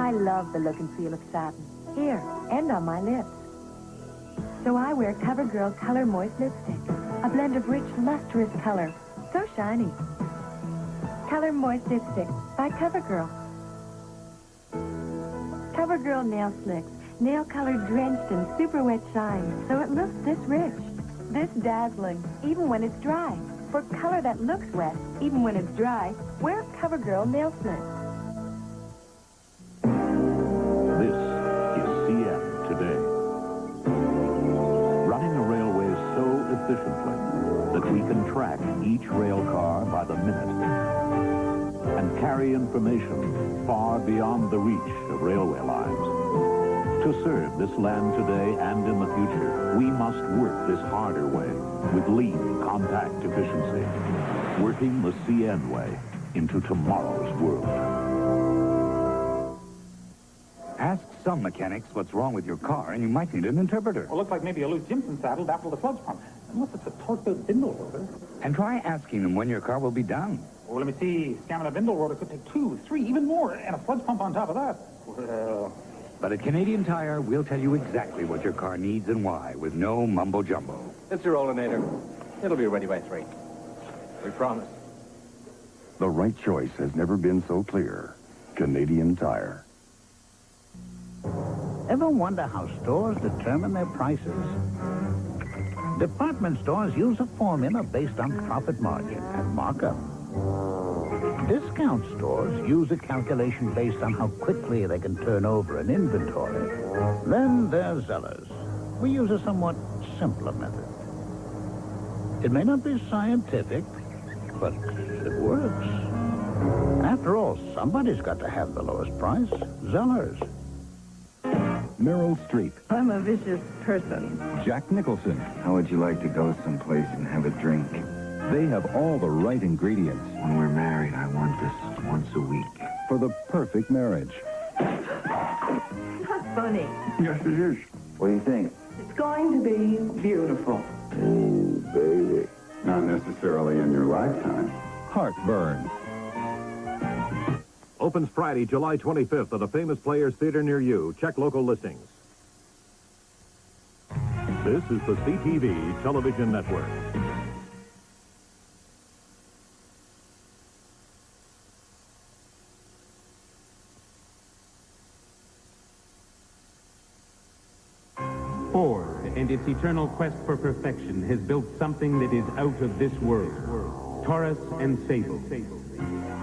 I love the look and feel of satin, here and on my lips. So I wear CoverGirl Color Moist Lipstick, a blend of rich, lustrous color, so shiny. Color Moist Lipstick by CoverGirl. CoverGirl Nail Slicks, nail color drenched in super wet shine, so it looks this rich, this dazzling, even when it's dry. For color that looks wet, even when it's dry, wear CoverGirl Nail Slicks. This is CN today. Running a railway so efficiently that we can track each rail car by the minute and carry information far beyond the reach of railway lines. To serve this land today and in the future, we must work this harder way with lean, compact efficiency, working the CN way into tomorrow's world. Ask some mechanics what's wrong with your car, and you might need an interpreter. Well, looks like maybe a loose Jimson saddle baffled the sludge pump. Unless it's a torqued bindle rotor. And try asking them when your car will be done. Well, let me see. Scamming a bindle rotor could take 2, 3, even more, and a sludge pump on top of that. Well... But at Canadian Tire, we'll tell you exactly what your car needs and why, with no mumbo-jumbo. It's your Rollinator. It'll be ready by 3. We promise. The right choice has never been so clear. Canadian Tire. Ever wonder how stores determine their prices? Department stores use a formula based on profit margin and markup. Discount stores use a calculation based on how quickly they can turn over an inventory. Then there's Zellers. We use a somewhat simpler method. It may not be scientific, but it works. After all, somebody's got to have the lowest price. Zellers. Meryl Streep. I'm a vicious person. Jack Nicholson. How would you like to go someplace and have a drink? They have all the right ingredients When we're married, I want this once a week. for the perfect marriage. Not funny. Yes, it is. What do you think? It's going to be beautiful. Oh, baby. Not necessarily in your lifetime. Heartburn. Opens Friday, July 25th at a Famous Players Theater near you. Check local listings. This is the CTV Television Network. Ford and its eternal quest for perfection has built something that is out of this world. Taurus and Sable.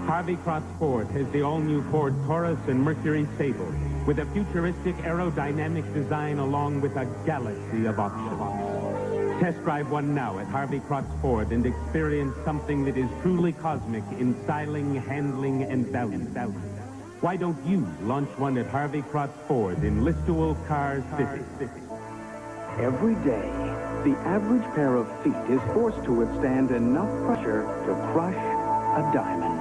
Harvey Crotts Ford has the all-new Ford Taurus and Mercury Sable with a futuristic aerodynamic design along with a galaxy of options. Test drive one now at Harvey Crotts Ford and experience something that is truly cosmic in styling, handling, and value. Why don't you launch one at Harvey Crotts Ford in Listowel Cars City? Every day, the average pair of feet is forced to withstand enough pressure to crush a diamond.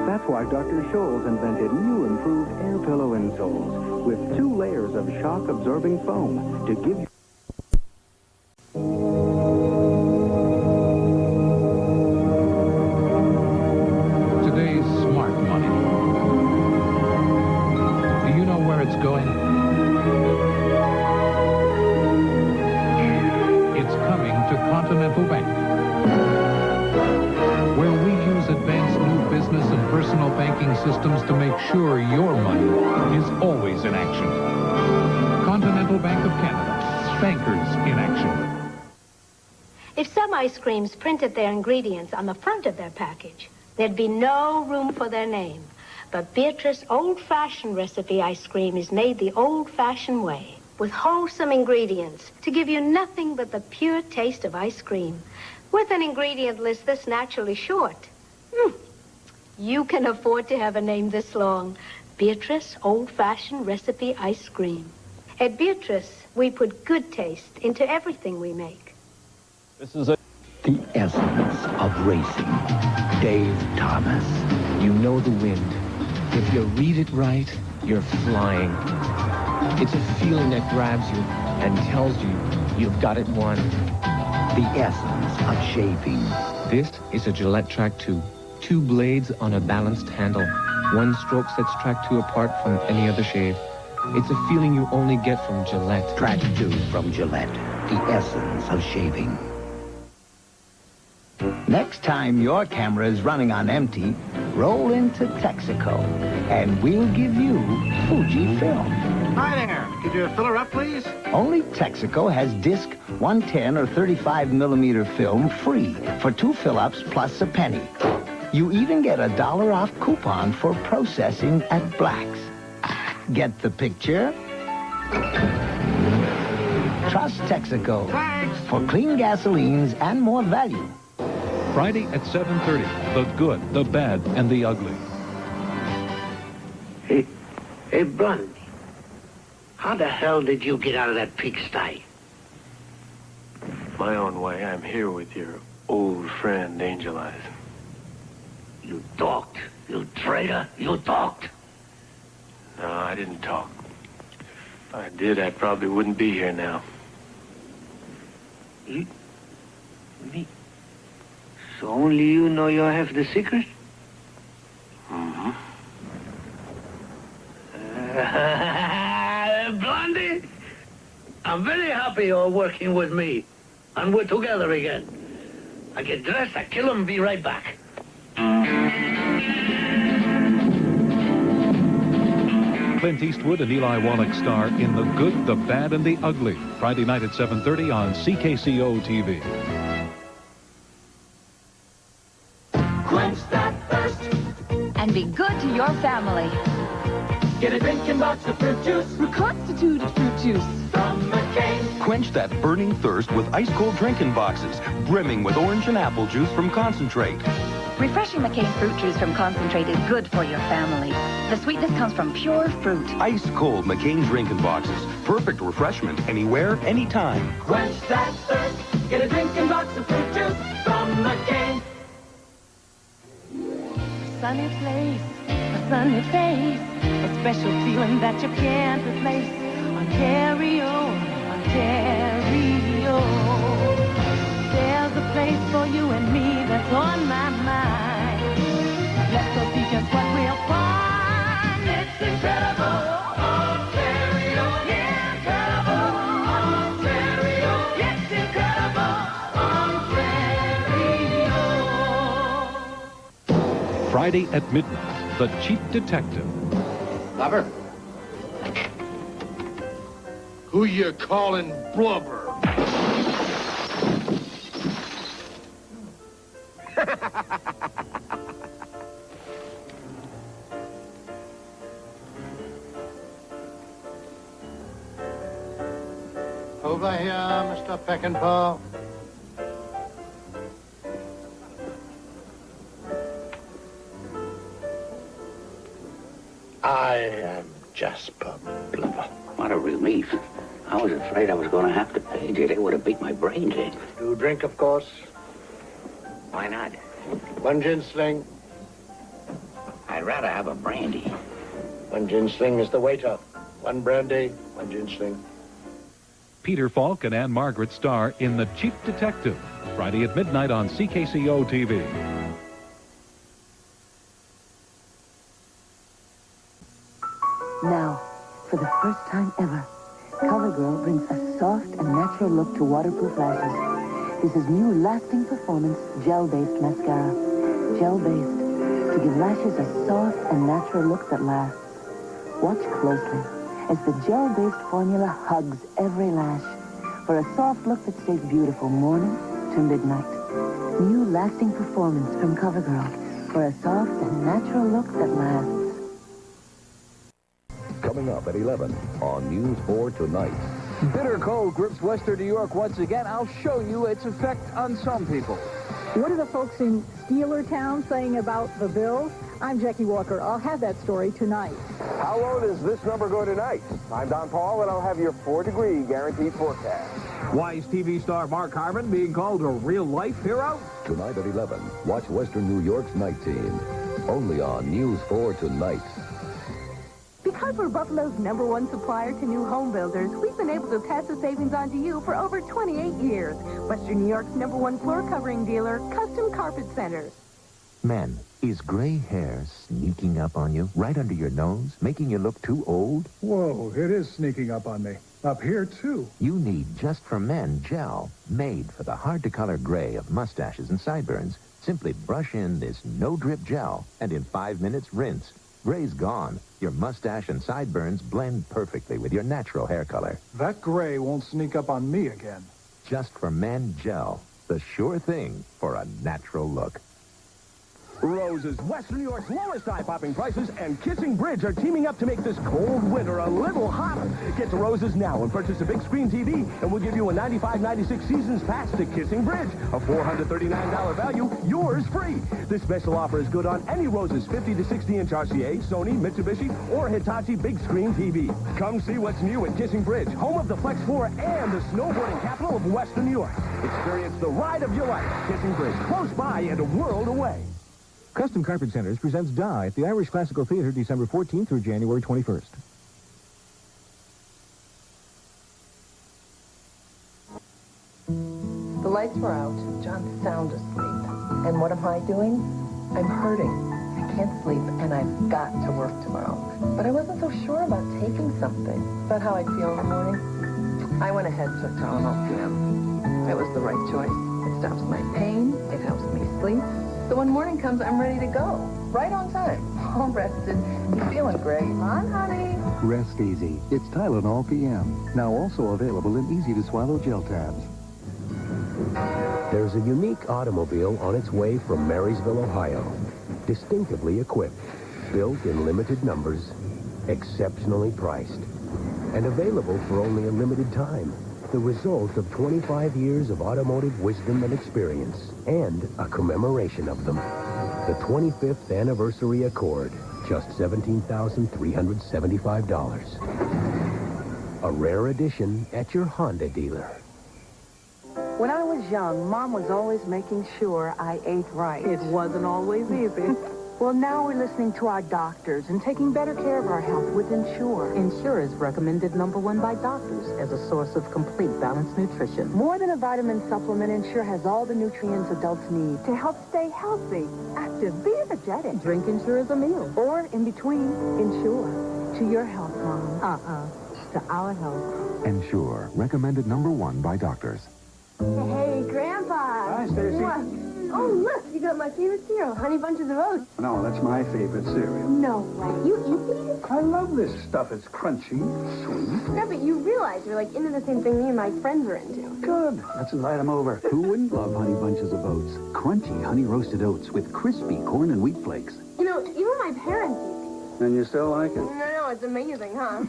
That's why Dr. Scholl's invented new improved air pillow insoles with 2 layers of shock-absorbing foam to give you... Today's smart money. Do you know where it's going? It's coming to Continental Bank, where we use advanced new business and personal banking systems to make sure your money is always in action. Continental Bank of Canada, bankers in action. If some ice creams printed their ingredients on the front of their package, there'd be no room for their name. But Beatrice old-fashioned recipe ice cream is made the old-fashioned way, with wholesome ingredients to give you nothing but the pure taste of ice cream. With an ingredient list this naturally short, you can afford to have a name this long. Beatrice old-fashioned recipe ice cream. At Beatrice, we put good taste into everything we make. This is the essence of racing. Dave Thomas. You know the wind. If you read it right, you're flying. It's a feeling that grabs you and tells you you've got it won. The essence of shaping. This is a Gillette Track 2. 2 blades on a balanced handle. One stroke sets track 2 apart from any other shade. It's a feeling you only get from Gillette. Track 2 from Gillette, the essence of shaving. Next time your camera is running on empty, roll into Texaco, and we'll give you Fuji film. Hi there. Could you fill her up, please? Only Texaco has disc 110 or 35 millimeter film free for 2 fill-ups plus a penny. You even get a $1 off coupon for processing at Black's. Get the picture? Trust Texaco for clean gasolines and more value. Friday at 7:30, The Good, the Bad, and the Ugly. Hey, Blondie. How the hell did you get out of that pigsty? My own way. I'm here with your old friend, Angel Eyes. You talked. You traitor. You talked. No, I didn't talk. If I did, I probably wouldn't be here now. Me? So only you know you have the secret? Mm-hmm. Blondie, I'm very happy you're working with me. And we're together again. I get dressed, I kill him, be right back. Clint Eastwood and Eli Wallach star in The Good, the Bad, and the Ugly. Friday night at 7:30 on CKCO TV. Quench that thirst and be good to your family. Get a drinking box of fruit juice, reconstituted fruit juice from McCain. Quench that burning thirst with ice-cold drinking boxes, brimming with orange and apple juice from concentrate. Refreshing McCain fruit juice from concentrate is good for your family. The sweetness comes from pure fruit. Ice-cold McCain drinking boxes. Perfect refreshment anywhere, anytime. Quench that thirst. Get a drinking box of fruit juice from McCain. Sunny place, a sunny face, a special feeling that you can't replace. Ontario, Ontario. There's a place for you and me that's on my mind. Let's go see just what we'll find. It's incredible, Ontario. Yeah, incredible, Ontario. It's incredible, Ontario. Friday at midnight, The Cheap Detective. Blubber? Who you calling blubber? Over here, Mr. Peckinpah. I am Jasper Blubber. What a relief. I was afraid I was going to have to page you. They would have beat my brains in. Do drink, of course. Why not? One gin sling. I'd rather have a brandy. One gin sling is the waiter. One brandy, one gin sling. Peter Falk and Anne Margaret star in The Cheap Detective. Friday at midnight on CKCO TV. Now, for the first time ever, CoverGirl brings a soft and natural look to waterproof lashes. This is new lasting performance gel-based mascara. Gel-based to give lashes a soft and natural look that lasts. Watch closely as the gel-based formula hugs every lash for a soft look that stays beautiful morning to midnight. New lasting performance from CoverGirl for a soft and natural look that lasts. Coming up at 11 on News 4 Tonight. Bitter cold grips western New York once again. I'll show you its effect on some people. What are the folks in Steelertown saying about the Bills? I'm Jackie Walker. I'll have that story tonight. How low does this number go tonight? I'm Don Paul, and I'll have your 4-degree guaranteed forecast. Why is TV star Mark Harmon being called a real-life hero? Tonight at 11, watch Western New York's Night Team. Only on News 4 Tonight. Because we're Buffalo's #1 supplier to new home builders, we've been able to pass the savings on to you for over 28 years. Western New York's #1 floor covering dealer, Custom Carpet Centers. Men, is gray hair sneaking up on you right under your nose, making you look too old? Whoa, it is sneaking up on me. Up here, too. You need Just for Men gel, made for the hard-to-color gray of mustaches and sideburns. Simply brush in this no-drip gel, and in 5 minutes, rinse. Gray's gone. Your mustache and sideburns blend perfectly with your natural hair color. That gray won't sneak up on me again. Just for Men gel, the sure thing for a natural look. Rose's, Western New York's lowest eye-popping prices, and Kissing Bridge are teaming up to make this cold winter a little hotter. Get to Rose's now and purchase a big screen TV, and we'll give you a $95.96 seasons pass to Kissing Bridge. A $439 value, yours free. This special offer is good on any Rose's 50 to 60-inch RCA, Sony, Mitsubishi, or Hitachi big screen TV. Come see what's new at Kissing Bridge, home of the Flex 4 and the snowboarding capital of Western New York. Experience the ride of your life. Kissing Bridge, close by and a world away. Custom Carpet Centers presents Die at the Irish Classical Theater December 14th through January 21st. The lights were out. John's sound asleep. And what am I doing? I'm hurting. I can't sleep, and I've got to work tomorrow. But I wasn't so sure about taking something. About how I'd feel in the morning. I went ahead and took Tylenol PM. It was the right choice. It stops my pain. It helps me sleep. So when morning comes, I'm ready to go. Right on time. All rested and feeling great. Come on, honey. Rest easy. It's Tylenol PM. Now also available in easy-to-swallow gel tabs. There's a unique automobile on its way from Marysville, Ohio. Distinctively equipped, built in limited numbers, exceptionally priced, and available for only a limited time. The result of 25 years of automotive wisdom and experience, and a commemoration of them. The 25th Anniversary Accord, just $17,375. A rare edition at your Honda dealer. When I was young, Mom was always making sure I ate right. It wasn't always easy. Well, now we're listening to our doctors and taking better care of our health with Ensure. Ensure is recommended #1 by doctors as a source of complete balanced nutrition. More than a vitamin supplement, Ensure has all the nutrients adults need to help stay healthy, active, be energetic. Drink Ensure as a meal or in between. Ensure. To your health, Mom. To our health. Ensure, recommended #1 by doctors. Hey, Grandpa. Hi, Stacy. What? Oh, look, you got my favorite cereal, Honey Bunches of Oats. No, that's my favorite cereal. No way. You eat these? I love this stuff. It's crunchy, sweet. Yeah, but you realize you're like into the same thing me and my friends are into. Good. Let's invite them over. Who wouldn't love Honey Bunches of Oats? Crunchy honey roasted oats with crispy corn and wheat flakes. You know, even my parents eat these. And you still like it? No, it's amazing, huh?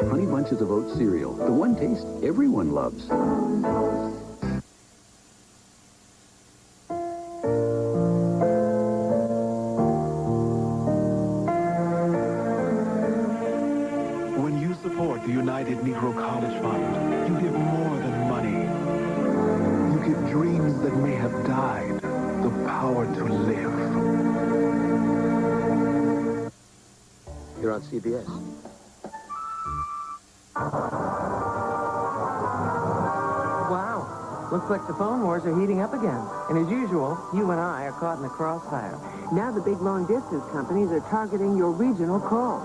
Honey Bunches of Oats cereal. The one taste everyone loves. The United Negro College Fund. You give more than money. You give dreams that may have died the power to live. You're on CBS. Wow. Looks like the phone wars are heating up again. And as usual, you and I are caught in the crossfire. Now the big long-distance companies are targeting your regional calls.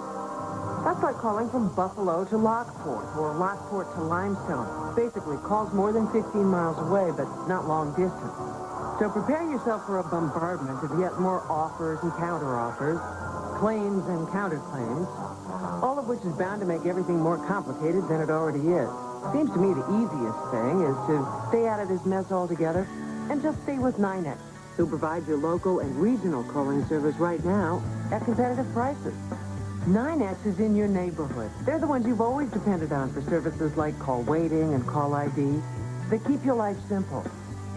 That's like calling from Buffalo to Lockport or Lockport to Limestone. Basically, calls more than 15 miles away, but not long distance. So prepare yourself for a bombardment of yet more offers and counter-offers, claims and counterclaims, all of which is bound to make everything more complicated than it already is. Seems to me the easiest thing is to stay out of this mess altogether and just stay with NYNEX, who provide your local and regional calling service right now at competitive prices. NYNEX is in your neighborhood. They're the ones you've always depended on for services like call waiting and call ID. They keep your life simple.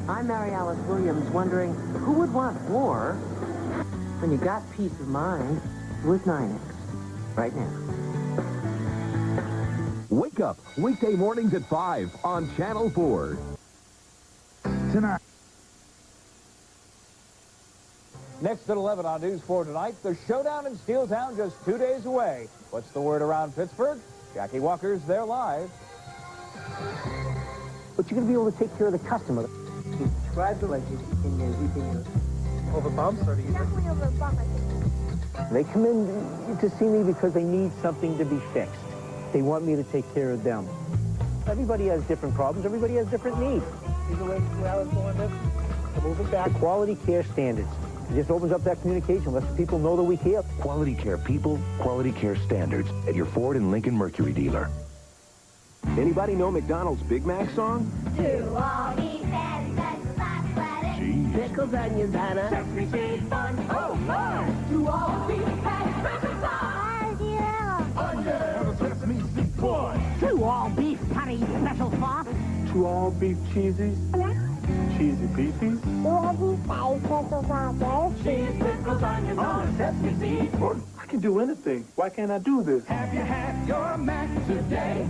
I'm Mary Alice Williams, wondering who would want war when you got peace of mind with NYNEX right now. Wake up weekday mornings at 5 on Channel 4. Tonight. Next at 11 on News 4 tonight, the showdown in Steeltown just 2 days away. What's the word around Pittsburgh? Jackie Walker's there live. But you're going to be able to take care of the customer. Subscribe to Legend in your Over bumps, or do you think? Definitely over a bump, I think. They come in to see me because they need something to be fixed. They want me to take care of them. Everybody has different problems. Everybody has different needs. See the way I was going this? Move it back. The quality care standards. It just opens up that communication, lets people know that we care. Quality care people, quality care standards at your Ford and Lincoln Mercury dealer. Anybody know McDonald's Big Mac song? To all beef and such lettuce. Pickles, onions, Hannah. Sesame seed fun. Oh, Lord. To all beef and special sauce. To all beef curry special sauce. To all beef cheesies. Cheesy beefies. To all beef curry special sauce. Cheese, pickles, onions, on sesame seed. I can do anything. Why can't I do this? Have you had your Mac today?